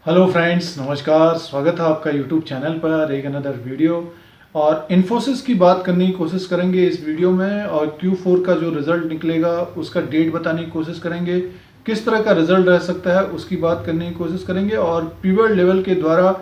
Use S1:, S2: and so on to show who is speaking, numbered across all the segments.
S1: Hello friends, नमस्कार। स्वागत है आपका यूट्यूब चैनल पर एक अनदर वीडियो। और इन्फोसिस की बात करने की कोशिश करेंगे इस वीडियो में, और Q4 का जो रिज़ल्ट निकलेगा उसका डेट बताने की कोशिश करेंगे। किस तरह का रिज़ल्ट रह सकता है उसकी बात करने की कोशिश करेंगे, और पिवट लेवल के द्वारा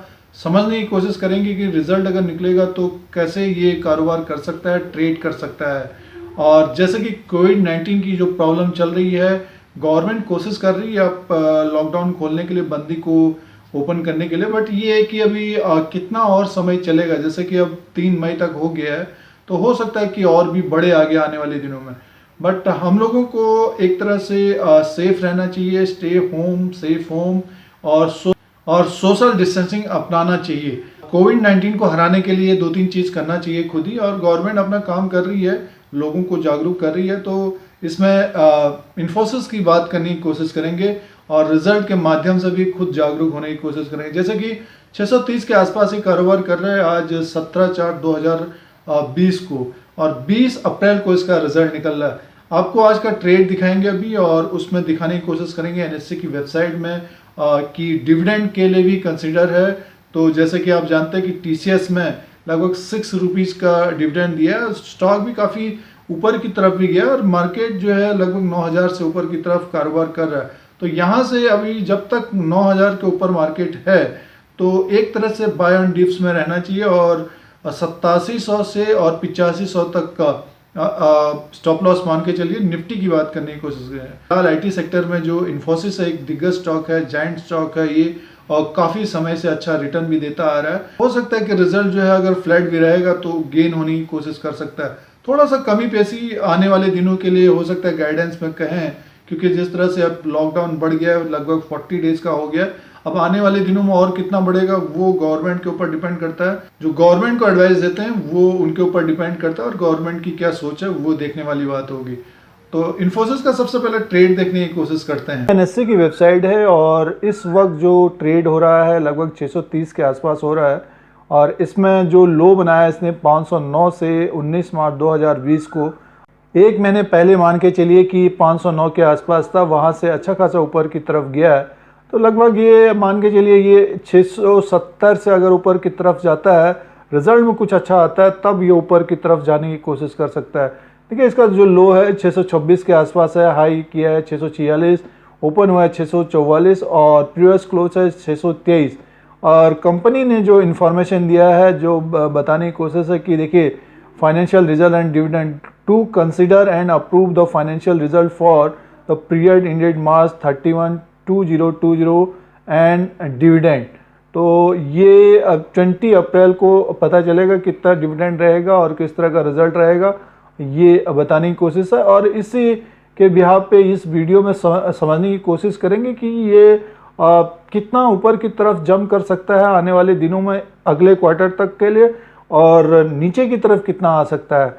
S1: समझने की कोशिश करेंगे कि रिज़ल्ट अगर निकलेगा तो कैसे ये कारोबार कर सकता है, ट्रेड कर सकता है। और जैसे कि कोविड-19 की जो प्रॉब्लम चल रही है, गवर्नमेंट कोशिश कर रही है अब लॉकडाउन खोलने के लिए, बंदी को ओपन करने के लिए। बट ये है कि अभी कितना और समय चलेगा। जैसे कि अब 3 मई तक हो गया है, तो हो सकता है कि और भी बड़े आगे आने वाले दिनों में। बट हम लोगों को एक तरह से सेफ रहना चाहिए, स्टे होम, सेफ होम, और सोशल डिस्टेंसिंग अपनाना चाहिए। कोविड-19 को हराने के लिए 2-3 चीज़ करना चाहिए खुद ही, और गवर्नमेंट अपना काम कर रही है, लोगों को जागरूक कर रही है। तो इसमें इन्फोसिस की बात करने की कोशिश करेंगे, और रिजल्ट के माध्यम से भी खुद जागरूक होने की कोशिश करेंगे। जैसे कि 630 के आसपास ही कारोबार कर रहे हैं आज 17/4/2020 को, और 20 अप्रैल को इसका रिजल्ट निकल रहा है। आपको आज का ट्रेड दिखाएंगे अभी, और उसमें दिखाने की कोशिश करेंगे एनएससी की वेबसाइट में कि डिविडेंड के लिए भी कंसिडर है। तो जैसे कि आप जानते हैं कि टीसीएस में लगभग 6 रुपीज़ का डिविडेंड दिया है। स्टॉक भी काफ़ी ऊपर की तरफ भी गया, और मार्केट जो है लगभग 9,000 से ऊपर की तरफ कारोबार कर रहा है। तो यहाँ से अभी जब तक 9,000 के ऊपर मार्केट है, तो एक तरह से बाय ऑन डिप्स में रहना चाहिए, और 8700 से और 8500 तक का स्टॉप लॉस मान के चलिए। निफ्टी की बात करने की कोशिश करें, फिलहाल आईटी सेक्टर में जो इन्फोसिस है, एक दिग्गज स्टॉक है, जायंट स्टॉक है ये, और काफ़ी समय से अच्छा रिटर्न भी देता आ रहा है। हो सकता है कि रिजल्ट जो है अगर फ्लैट भी रहेगा तो गेन होने की कोशिश कर सकता है। थोड़ा सा कमी पेशी आने वाले दिनों के लिए हो सकता है, गाइडेंस में कहें, क्योंकि जिस तरह से अब लॉकडाउन बढ़ गया है, लगभग 40 डेज का हो गया। अब आने वाले दिनों में और कितना बढ़ेगा वो गवर्नमेंट के ऊपर डिपेंड करता है। जो गवर्नमेंट को एडवाइस देते हैं वो उनके ऊपर डिपेंड करता है, और गवर्नमेंट की क्या सोच है वो देखने वाली बात होगी। तो इन्फोसिस का सबसे पहले ट्रेड देखने की कोशिश करते हैं।
S2: एनएससी की वेबसाइट है, और इस वक्त जो ट्रेड हो रहा है लगभग 630 के आसपास हो रहा है। और इसमें जो लो बनाया है इसने 509 से 19 मार्च 2020 को, एक महीने पहले मान के चलिए कि 509 के आसपास था, वहाँ से अच्छा खासा ऊपर की तरफ गया है। तो लगभग ये मान के चलिए ये 670 से अगर ऊपर की तरफ जाता है, रिजल्ट में कुछ अच्छा आता है, तब ये ऊपर की तरफ जाने की कोशिश कर सकता है। देखिए इसका जो लो है 626 के आसपास है, हाई किया है 646, ओपन हुआ है 644, और प्रीवियस क्लोज है 623। और कंपनी ने जो इन्फॉर्मेशन दिया है, जो बताने की कोशिश है कि देखिए, financial result and dividend to consider and approve the financial result for the period ended March 31, 2020 and dividend. तो ये 20 अप्रैल को पता चलेगा कितना डिविडेंड रहेगा और किस तरह का रिजल्ट रहेगा, ये बताने की कोशिश है। और इसी के बिहाफ पे इस वीडियो में समझने की कोशिश करेंगे कि ये कितना ऊपर की तरफ जंप कर सकता है आने वाले दिनों में, अगले क्वार्टर तक के लिए, और नीचे की तरफ कितना आ सकता है।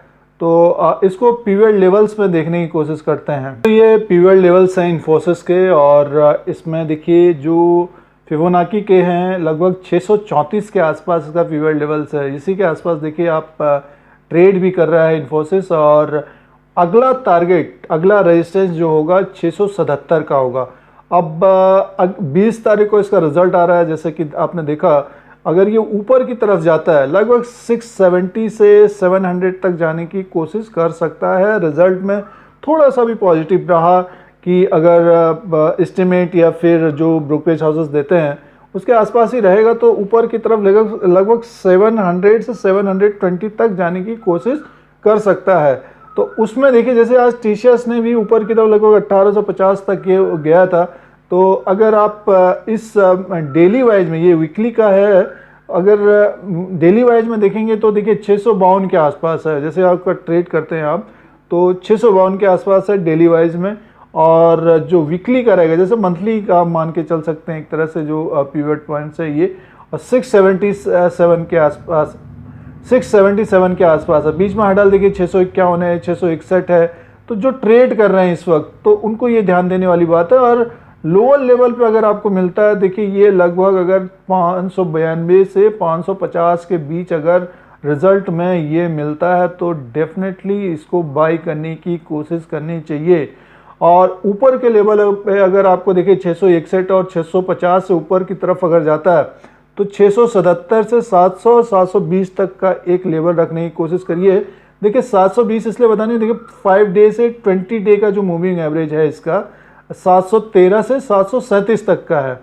S2: तो इसको पिवट लेवल्स में देखने की कोशिश करते हैं। तो ये पिवट लेवल्स हैं इन्फोसिस के, और इसमें देखिए जो फिबोनाची के हैं लगभग 634 के आसपास इसका पिवट लेवल्स है। इसी के आसपास देखिए आप ट्रेड भी कर रहा है इन्फोसिस, और अगला टारगेट, अगला रेजिस्टेंस जो होगा 677 का होगा। अब 20 तारीख को इसका रिजल्ट आ रहा है, जैसे कि आपने देखा, अगर ये ऊपर की तरफ जाता है लगभग 670 से 700 तक जाने की कोशिश कर सकता है। रिजल्ट में थोड़ा सा भी पॉजिटिव रहा कि अगर एस्टिमेट या फिर जो ब्रोकरेज हाउसेस देते हैं उसके आसपास ही रहेगा, तो ऊपर की तरफ लगभग 700 से 720 तक जाने की कोशिश कर सकता है। तो उसमें देखिए, जैसे आज टीसीएस ने भी ऊपर की तरफ लगभग 1850 तक गया था। तो अगर आप इस डेली वाइज में, ये वीकली का है, अगर डेली वाइज में देखेंगे तो देखिए 652 के आसपास है। जैसे आपका ट्रेड करते हैं आप, तो 652 के आसपास है डेली वाइज में। और जो वीकली का रहेगा, जैसे मंथली का मान के चल सकते हैं एक तरह से, जो पिवट पॉइंट्स है ये, और 677 के आसपास, 677 के आसपास है। बीच में हड़ल देखिए 651 है, 661 है। तो जो ट्रेड कर रहे हैं इस वक्त, तो उनको ये ध्यान देने वाली बात है। और लोअर लेवल पे अगर आपको मिलता है, देखिए ये लगभग अगर 592 से 550 के बीच अगर रिजल्ट में ये मिलता है, तो डेफिनेटली इसको बाई करने की कोशिश करनी चाहिए। और ऊपर के लेवल पे अगर आपको देखिए 661 और 650 से ऊपर की तरफ अगर जाता है तो 677 से 700 720 तक का एक लेवल रखने की कोशिश करिए। देखिए 720 इसलिए बता नहीं, देखिए 5 डे से 20 डे का जो मूविंग एवरेज है इसका 713 से 737 तक का है।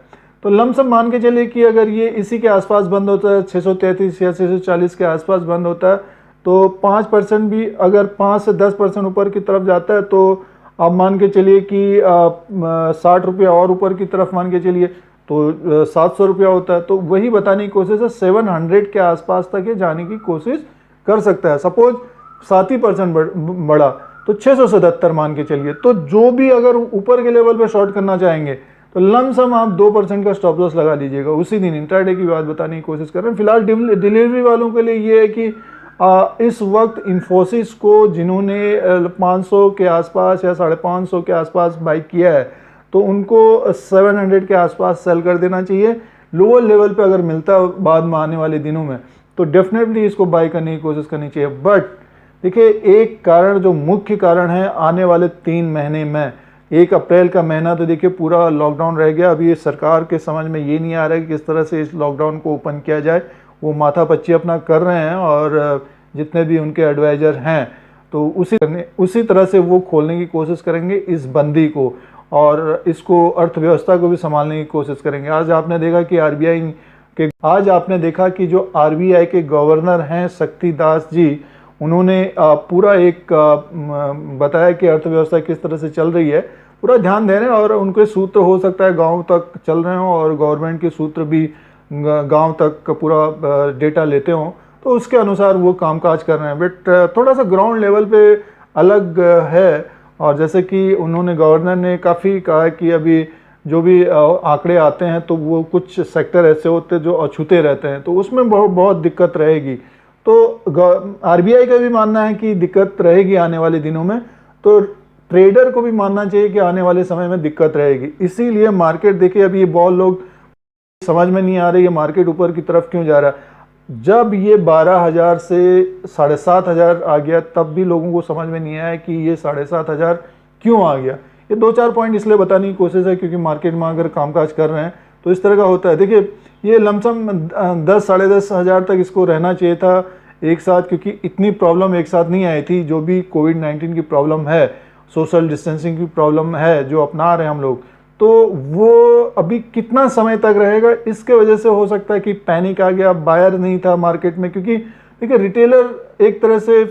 S2: तो लमसम मान के चलिए कि अगर ये इसी के आसपास बंद होता है 633 या 640 के आसपास बंद होता है तो 5% भी अगर 5 से 10% ऊपर की तरफ जाता है तो आप मान के चलिए कि 60 रुपया और ऊपर की तरफ मान के चलिए तो 700 रुपया होता है। तो वही बताने की कोशिश है 700 के आसपास तक ये जाने की कोशिश कर सकता है। सपोज 7% बढ़ा तो 677 मान के चलिए। तो जो भी अगर ऊपर के लेवल पे शॉर्ट करना चाहेंगे तो लमसम आप 2% का स्टॉप लॉस लगा लीजिएगा उसी दिन। इंट्राडे की बात बताने की कोशिश कर रहे हैं। फिलहाल डिलीवरी वालों के लिए ये है कि इस वक्त इन्फोसिस को जिन्होंने 500 के आसपास या 550 के आसपास बाई किया है तो उनको 700 के आसपास सेल कर देना चाहिए। लोअर लेवल पे अगर मिलता है बाद में आने वाले दिनों में तो डेफिनेटली इसको बाई करने की कोशिश करनी चाहिए। बट देखिए एक कारण जो मुख्य कारण है आने वाले 3 महीने में, 1 अप्रैल का महीना तो देखिए पूरा लॉकडाउन रह गया। अभी ये सरकार के समझ में ये नहीं आ रहा है कि किस तरह से इस लॉकडाउन को ओपन किया जाए। वो माथापच्ची अपना कर रहे हैं और जितने भी उनके एडवाइज़र हैं तो उसी तरह से वो खोलने की कोशिश करेंगे इस बंदी को और इसको अर्थव्यवस्था को भी संभालने की कोशिश करेंगे। आज आपने देखा कि जो आरबीआई के गवर्नर हैं शक्तिदास जी, उन्होंने पूरा एक बताया कि अर्थव्यवस्था किस तरह से चल रही है, पूरा ध्यान दे रहे हैं और उनके सूत्र हो सकता है गांव तक चल रहे हों और गवर्नमेंट के सूत्र भी गांव तक का पूरा डेटा लेते हों तो उसके अनुसार वो कामकाज कर रहे हैं। बट थोड़ा सा ग्राउंड लेवल पे अलग है। और जैसे कि उन्होंने गवर्नर ने काफ़ी कहा कि अभी जो भी आंकड़े आते हैं तो वो कुछ सेक्टर ऐसे होते हैं जो अछूते रहते हैं तो उसमें बहुत दिक्कत रहेगी। तो आरबीआई का भी मानना है कि दिक्कत रहेगी आने वाले दिनों में, तो ट्रेडर को भी मानना चाहिए कि आने वाले समय में दिक्कत रहेगी। इसीलिए मार्केट देखिए अभी ये बहुत लोग समझ में नहीं आ रही है मार्केट ऊपर की तरफ क्यों जा रहा है। जब ये 12,000 से 7,500 आ गया तब भी लोगों को समझ में नहीं आया कि ये 7,500 क्यों आ गया। ये 2-4 पॉइंट इसलिए बताने की कोशिश है क्योंकि मार्केट में अगर कामकाज कर रहे हैं तो इस तरह का होता है। देखिए ये लमसम 10 साढ़े 10,000 तक इसको रहना चाहिए था एक साथ, क्योंकि इतनी प्रॉब्लम एक साथ नहीं आई थी। जो भी कोविड-19 की प्रॉब्लम है, सोशल डिस्टेंसिंग की प्रॉब्लम है जो अपना रहे हैं हम लोग, तो वो अभी कितना समय तक रहेगा इसके वजह से हो सकता है कि पैनिक आ गया, बायर नहीं था मार्केट में। क्योंकि देखिए रिटेलर एक तरह से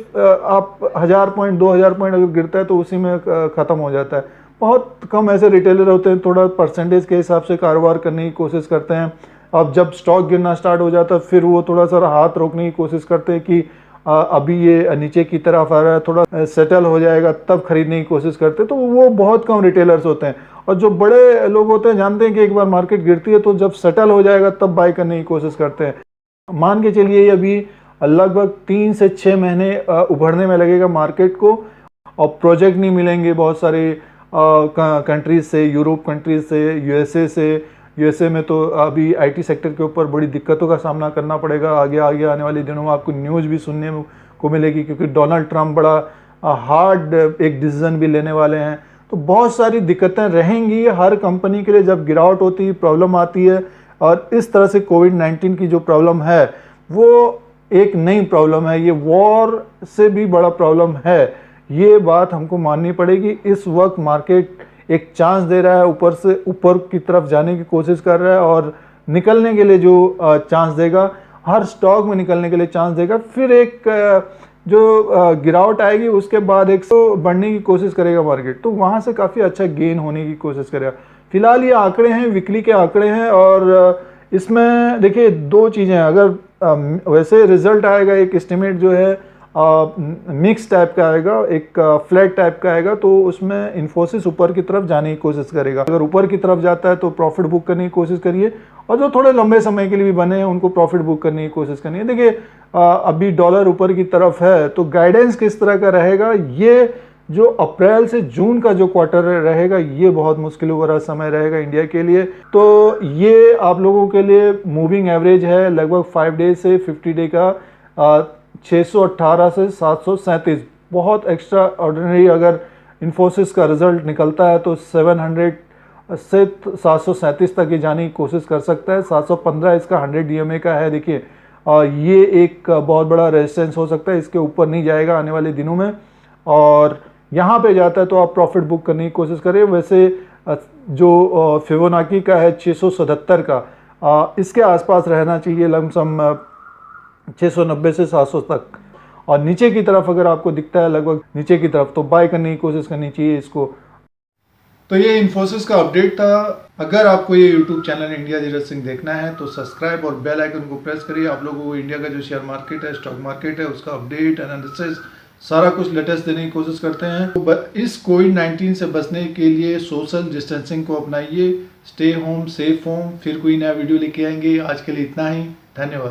S2: आप 1000 पॉइंट 2000 पॉइंट अगर गिरता है तो उसी में ख़त्म हो जाता है। बहुत कम ऐसे रिटेलर होते हैं थोड़ा परसेंटेज के हिसाब से कारोबार करने की कोशिश करते हैं। अब जब स्टॉक गिरना स्टार्ट हो जाता है फिर वो थोड़ा सा हाथ रोकने की कोशिश करते हैं कि अभी ये नीचे की तरफ आ रहा है, थोड़ा सेटल हो जाएगा तब खरीदने की कोशिश करते हैं। तो वो बहुत कम रिटेलर्स होते हैं। और जो बड़े लोग होते हैं जानते हैं कि एक बार मार्केट गिरती है तो जब सेटल हो जाएगा तब बाय करने की कोशिश करते हैं। मान के चलिए अभी लगभग 3 से 6 महीने उभरने में लगेगा मार्केट को और प्रोजेक्ट नहीं मिलेंगे बहुत सारे कंट्रीज से, यूरोप कंट्रीज से, यूएसए में तो अभी आईटी सेक्टर के ऊपर बड़ी दिक्कतों का सामना करना पड़ेगा। आगे आने वाले दिनों में आपको न्यूज़ भी सुनने को मिलेगी क्योंकि डोनाल्ड ट्रंप बड़ा हार्ड एक डिसीजन भी लेने वाले हैं। तो बहुत सारी दिक्कतें रहेंगी हर कंपनी के लिए जब गिरावट होती है, प्रॉब्लम आती है। और इस तरह से कोविड-19 की जो प्रॉब्लम है वो एक नई प्रॉब्लम है, ये वॉर से भी बड़ा प्रॉब्लम है। ये बात हमको माननी पड़ेगी। इस वक्त मार्केट एक चांस दे रहा है, ऊपर से ऊपर की तरफ जाने की कोशिश कर रहा है और निकलने के लिए जो चांस देगा, हर स्टॉक में निकलने के लिए चांस देगा। फिर एक जो गिरावट आएगी उसके बाद 100 बढ़ने की कोशिश करेगा मार्केट, तो वहाँ से काफ़ी अच्छा गेन होने की कोशिश करेगा। फिलहाल ये आंकड़े हैं, वीकली के आंकड़े हैं और इसमें देखिए 2 चीज़ें हैं। अगर वैसे रिजल्ट आएगा, एक एस्टिमेट जो है मिक्स टाइप का आएगा, एक फ्लैट टाइप का आएगा, तो उसमें इन्फोसिस ऊपर की तरफ जाने की कोशिश करेगा। अगर ऊपर की तरफ जाता है तो प्रॉफिट बुक करने की कोशिश करिए और जो थोड़े लंबे समय के लिए भी बने हैं उनको प्रॉफिट बुक करने की कोशिश करनी है। देखिए अभी डॉलर ऊपर की तरफ है तो गाइडेंस किस तरह का रहेगा, ये जो अप्रैल से जून का जो क्वार्टर रहेगा ये बहुत मुश्किल भरा समय रहेगा इंडिया के लिए। तो ये आप लोगों के लिए मूविंग एवरेज है लगभग 5 डे से 50 डे का 618 से 737, बहुत एक्स्ट्रा ऑर्डिनरी अगर इन्फोसिस का रिजल्ट निकलता है तो 700 से 737 तक ये जाने की कोशिश कर सकता है। 715 इसका 100 DMA का है। देखिए ये एक बहुत बड़ा रेजिस्टेंस हो सकता है, इसके ऊपर नहीं जाएगा आने वाले दिनों में, और यहाँ पे जाता है तो आप प्रॉफिट बुक करने की कोशिश करें। वैसे जो फिबोनाची का है 677 का, इसके आसपास रहना चाहिए लमसम 690 से 700 तक, और नीचे की तरफ अगर आपको दिखता है लगभग नीचे की तरफ तो बाय करने की कोशिश करनी चाहिए इसको।
S1: तो ये इन्फोसिस का अपडेट था। अगर आपको ये YouTube channel India Dheeraj Singh देखना है तो सब्सक्राइब और बेल आइकन को प्रेस करिए। आप लोगों को इंडिया का जो शेयर मार्केट है, स्टॉक मार्केट है, उसका अपडेट, एनालिसिस सारा कुछ लेटेस्ट देने की कोशिश करते हैं। तो इस कोविड-19 से बचने के लिए सोशल डिस्टेंसिंग को अपनाइए, स्टे होम, सेफ होम। फिर कोई नया वीडियो लेके आएंगे। आज के लिए इतना ही, धन्यवाद।